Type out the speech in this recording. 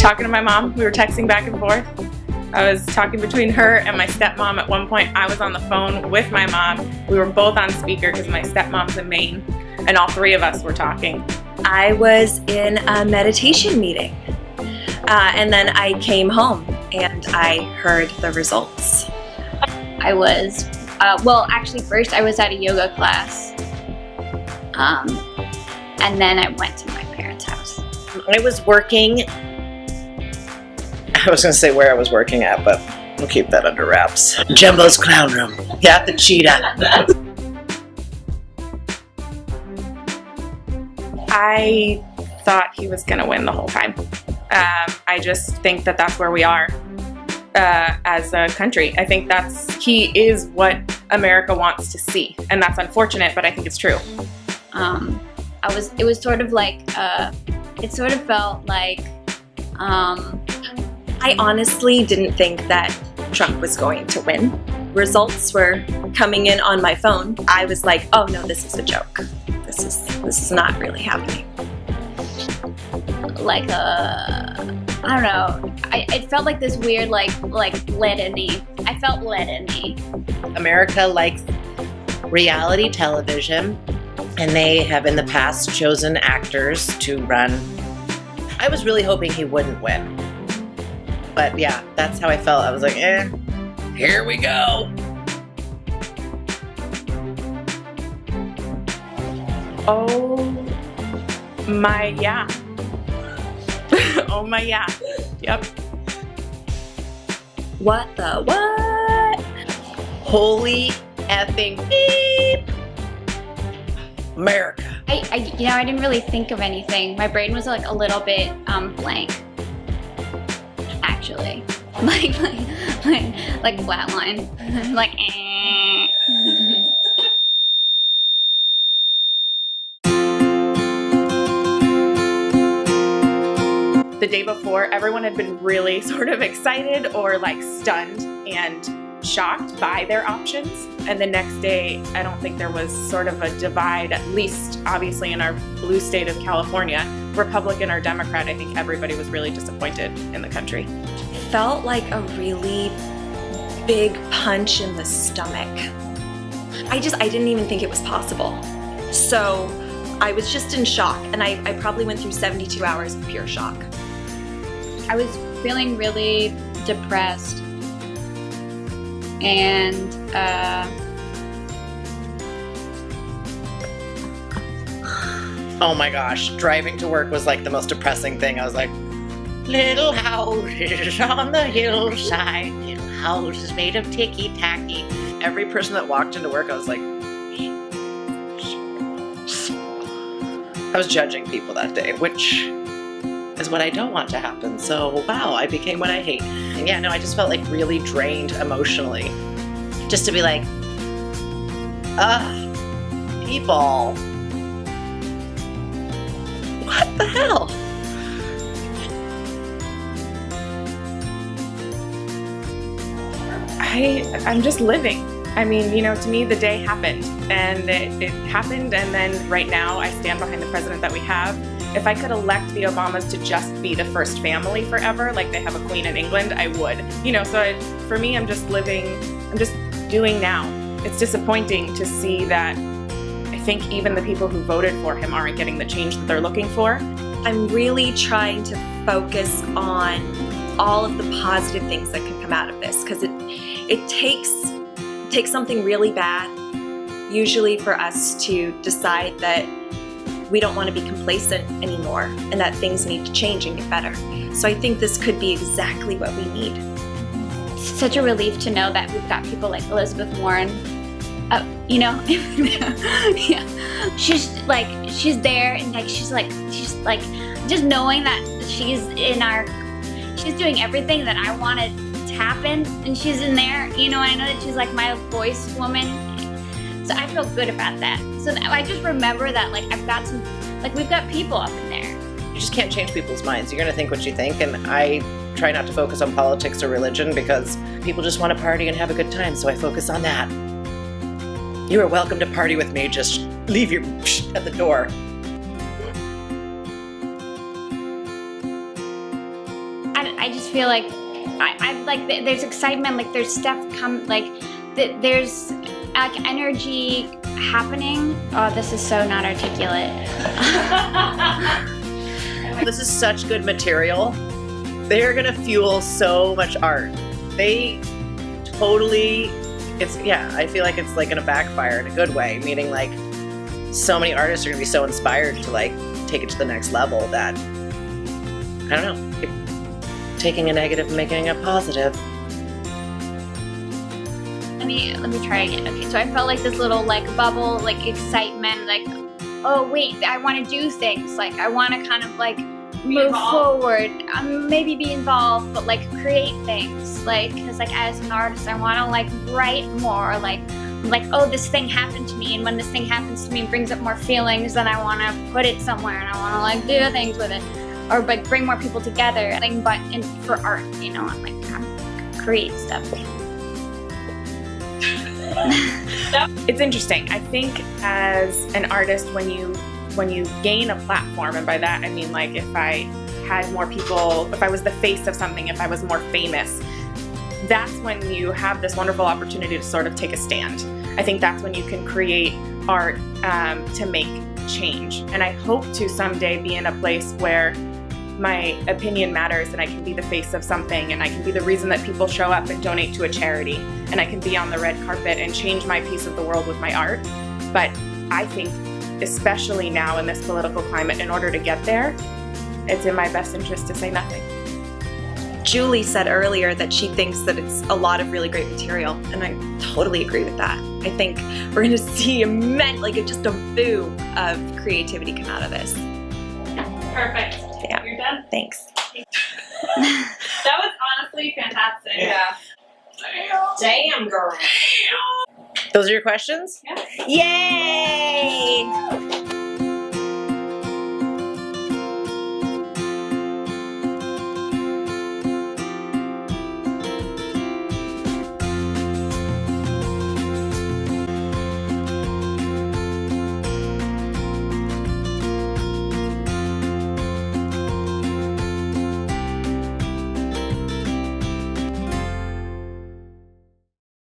talking to my mom. We were texting back and forth. I was talking between her and my stepmom. At one point, I was on the phone with my mom. We were both on speaker because my stepmom's in Maine, and all three of us were talking. I was in a meditation meeting, and then I came home and I heard the results. I was, well, actually first I was at a yoga class, and then I went to my parents' house. I was working, I was going to say where I was working at, but we'll keep that under wraps. Jumbo's Clown Room. Yeah, the cheetah. I thought he was going to win the whole time. I just think that that's where we are as a country. I think he is what America wants to see, and that's unfortunate, but I think it's true. It was sort of like, it sort of felt like, I honestly didn't think that Trump was going to win. Results were coming in on my phone. I was like, oh no, this is a joke. This is not really happening. like I don't know. It felt like this weird like lead-in-y. I felt lead-in-y. America likes reality television, and they have in the past chosen actors to run. I was really hoping he wouldn't win. But yeah, that's how I felt. I was like, here we go. Oh my yeah. Oh my yeah. Yep. What the what? Holy effing beep. America. I didn't really think of anything. My brain was like a little bit blank. Actually, like flatline, like. The day before, everyone had been really sort of excited or like stunned and shocked by their options. And the next day, I don't think there was sort of a divide, at least obviously in our blue state of California, Republican or Democrat. I think everybody was really disappointed in the country. Felt like a really big punch in the stomach. I didn't even think it was possible. So I was just in shock, and I probably went through 72 hours of pure shock. I was feeling really depressed, and oh my gosh, driving to work was like the most depressing thing. I was like, little houses on the hillside, little houses made of ticky-tacky. Every person that walked into work, I was like, I was judging people that day, which is what I don't want to happen. So wow, I became what I hate. And yeah, no, I just felt like really drained emotionally. Just to be like, people, what the hell? I'm just living. I mean, to me, the day happened, and it happened, and then right now I stand behind the president that we have. If I could elect the Obamas to just be the first family forever, like they have a queen in England, I would. So for me, I'm just living, I'm just doing now. It's disappointing to see that I think even the people who voted for him aren't getting the change that they're looking for. I'm really trying to focus on all of the positive things that can come out of this, because it takes something really bad, usually, for us to decide that we don't want to be complacent anymore and that things need to change and get better. So I think this could be exactly what we need. It's such a relief to know that we've got people like Elizabeth Warren, yeah. She's there, and she's just knowing that she's doing everything that I wanted to happen, and she's in there, and I know that she's like my voice woman. So I feel good about that. So I just remember that we've got people up in there. You just can't change people's minds. You're gonna think what you think, and I try not to focus on politics or religion because people just want to party and have a good time, so I focus on that. You are welcome to party with me, just leave your at the door. feel like I like there's excitement, like there's stuff there's like energy happening. Oh, this is so not articulate. This is such good material. They're gonna fuel so much art. They totally, I feel like it's like gonna backfire in a good way, meaning like so many artists are gonna be so inspired to like take it to the next level that, I don't know, taking a negative and making it a positive. Let me try again. Okay, so I felt like this little like bubble, like excitement, like, oh wait, I want to do things. Like I want to kind of like move forward, maybe be involved, but like create things. Like, cause like as an artist, I want to like write more. Like, oh, this thing happened to me, and when this thing happens to me, it brings up more feelings, and I want to put it somewhere, and I want to like do things with it, or like bring more people together. But for art, you know, and like kind of create stuff. It's interesting. I think as an artist, when you gain a platform, and by that I mean like if I had more people, if I was the face of something, if I was more famous, that's when you have this wonderful opportunity to sort of take a stand. I think that's when you can create art to make change. And I hope to someday be in a place where my opinion matters, and I can be the face of something, and I can be the reason that people show up and donate to a charity, and I can be on the red carpet and change my piece of the world with my art. But I think, especially now in this political climate, in order to get there, it's in my best interest to say nothing. Julie said earlier that she thinks that it's a lot of really great material, and I totally agree with that. I think we're going to see just a boom of creativity come out of this. Perfect. Yeah. You're done? Thanks. That was honestly fantastic. Yeah. Damn, girl. Those are your questions? Yeah. Yay!